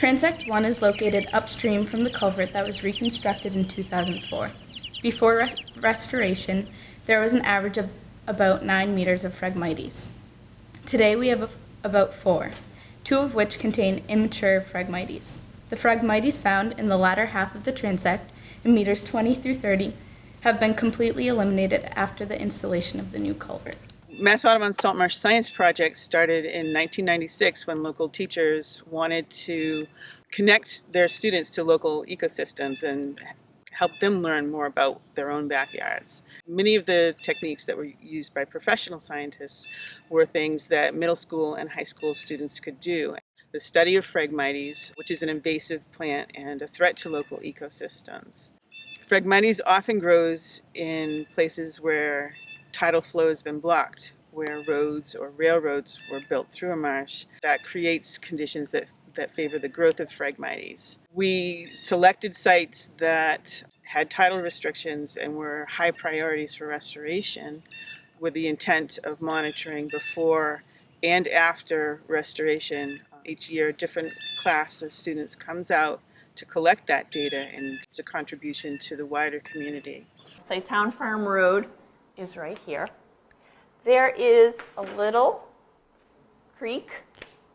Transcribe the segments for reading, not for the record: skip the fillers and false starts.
Transect 1 is located upstream from the culvert that was reconstructed in 2004. Before restoration, there was an average of about 9 meters of Phragmites. Today we have about 4, 2 of which contain immature Phragmites. The Phragmites found in the latter half of the transect, in meters 20 through 30, have been completely eliminated after the installation of the new culvert. Mass Audubon Saltmarsh Science Project started in 1996 when local teachers wanted to connect their students to local ecosystems and help them learn more about their own backyards. Many of the techniques that were used by professional scientists were things that middle school and high school students could do. The study of Phragmites, which is an invasive plant and a threat to local ecosystems. Phragmites often grows in places where tidal flow has been blocked, where roads or railroads were built through a marsh. That creates conditions that favor the growth of Phragmites. We selected sites that had tidal restrictions and were high priorities for restoration with the intent of monitoring before and after restoration. Each year, a different class of students comes out to collect that data, and it's a contribution to the wider community. Say Town Farm Road is right here. There is a little creek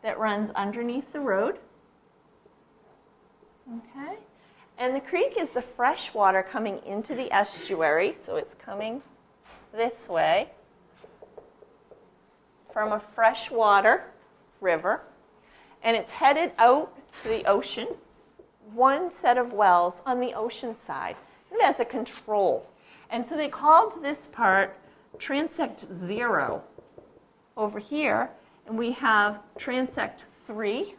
that runs underneath the road. Okay. And the creek is the fresh water coming into the estuary, so it's coming this way from a freshwater river, and it's headed out to the ocean. One set of wells on the ocean side. It has a control. And so they called this part Transect 0 over here, and we have Transect 3,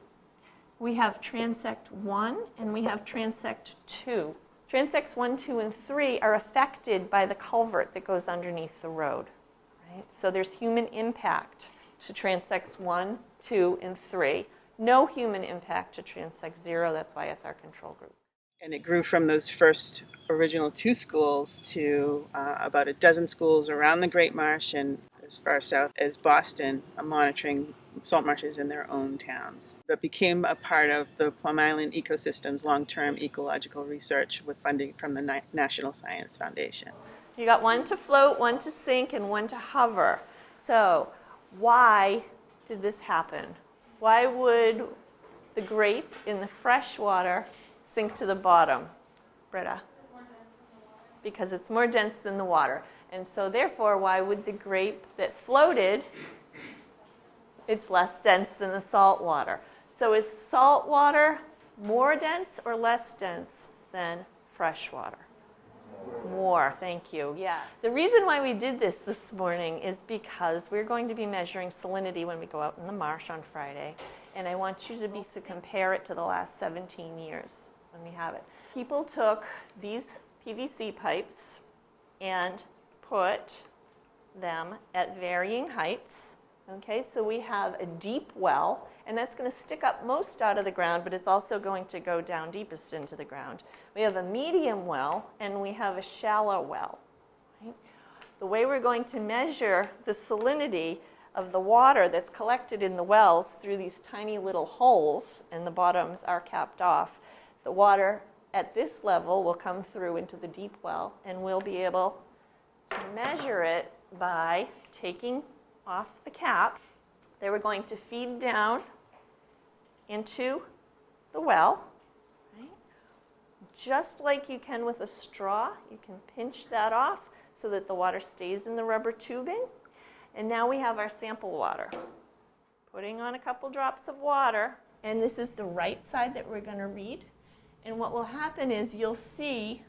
we have Transect 1, and we have Transect 2. Transects 1, 2, and 3 are affected by the culvert that goes underneath the road. Right? So there's human impact to Transects 1, 2, and 3. No human impact to Transect 0, that's why it's our control group. And it grew from those first original 2 schools to about a dozen schools around the Great Marsh and as far south as Boston, monitoring salt marshes in their own towns. That became a part of the Plum Island Ecosystem's long-term ecological research with funding from the National Science Foundation. You got 1 to float, 1 to sink, and 1 to hover. So why did this happen? Why would the grape in the fresh water sink to the bottom? Britta? Because it's more dense than the water. And so therefore, why would the grape that floated, it's less dense than the salt water. So is salt water more dense or less dense than fresh water? More, thank you. Yeah. The reason why we did this morning is because we're going to be measuring salinity when we go out in the marsh on Friday. And I want you to compare it to the last 17 years when we have it. People took these PVC pipes and put them at varying heights. Okay, so we have a deep well, and that's going to stick up most out of the ground, but it's also going to go down deepest into the ground. We have a medium well, and we have a shallow well. Right? The way we're going to measure the salinity of the water that's collected in the wells through these tiny little holes, and the bottoms are capped off, the water at this level will come through into the deep well, and we'll be able to measure it by taking off the cap. They were going to feed down into the well, right? Just like you can with a straw. You can pinch that off so that the water stays in the rubber tubing. And now we have our sample water. Putting on a couple drops of water, and this is the right side that we're going to read. And what will happen is you'll see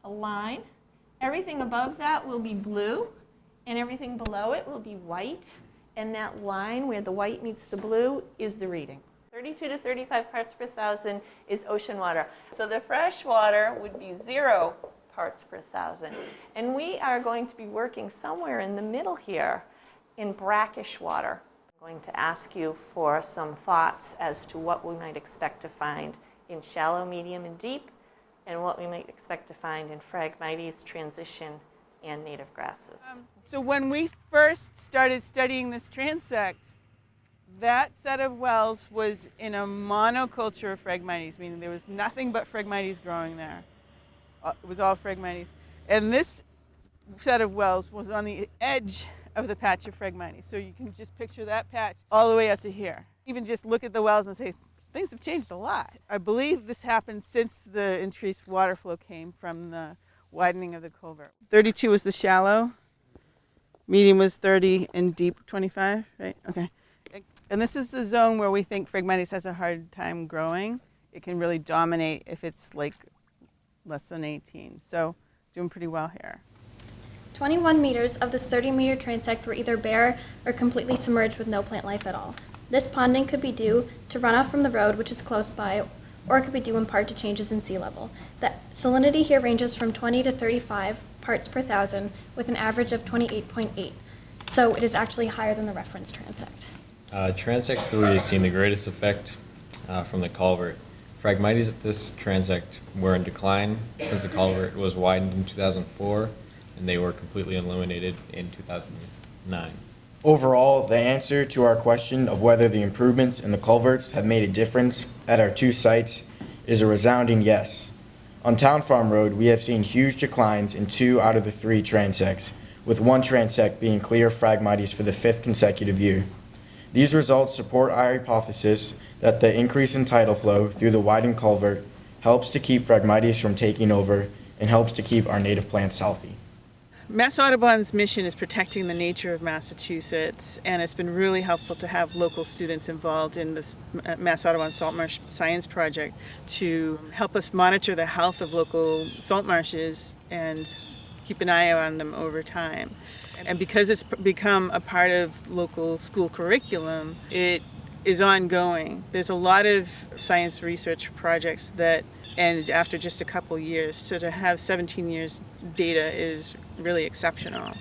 a line. Everything above that will be blue, and everything below it will be white. And that line where the white meets the blue is the reading. 32 to 35 parts per thousand is ocean water. So the fresh water would be 0 parts per thousand. And we are going to be working somewhere in the middle here in brackish water. I'm going to ask you for some thoughts as to what we might expect to find in shallow, medium, and deep, and what we might expect to find in Phragmites, transition, and native grasses. So when we first started studying this transect, That set of wells was in a monoculture of Phragmites, meaning there was nothing but Phragmites growing there. It was all Phragmites. And this set of wells was on the edge of the patch of Phragmites. So you can just picture that patch all the way up to here. Even just look at the wells and say, things have changed a lot. I believe this happened since the increased water flow came from the widening of the culvert. 32 was the shallow, medium was 30, and deep 25, right? Okay. And this is the zone where we think Phragmites has a hard time growing. It can really dominate if it's like less than 18. So doing pretty well here. 21 meters of this 30-meter transect were either bare or completely submerged with no plant life at all. This ponding could be due to runoff from the road, which is close by, or it could be due in part to changes in sea level. The salinity here ranges from 20 to 35 parts per thousand, with an average of 28.8. So it is actually higher than the reference transect. Transect 3 has seen the greatest effect from the culvert. Phragmites at this transect were in decline since the culvert was widened in 2004, and they were completely eliminated in 2009. Overall, the answer to our question of whether the improvements in the culverts have made a difference at our two sites is a resounding yes. On Town Farm Road, we have seen huge declines in 2 out of the 3 transects, with one transect being clear Phragmites for the 5th consecutive year. These results support our hypothesis that the increase in tidal flow through the widened culvert helps to keep Phragmites from taking over and helps to keep our native plants healthy. Mass Audubon's mission is protecting the nature of Massachusetts, and it's been really helpful to have local students involved in this Mass Audubon Salt Marsh Science Project to help us monitor the health of local salt marshes and keep an eye on them over time. And because it's become a part of local school curriculum, it is ongoing. There's a lot of science research projects that end after just a couple years, so to have 17 years data is really exceptional.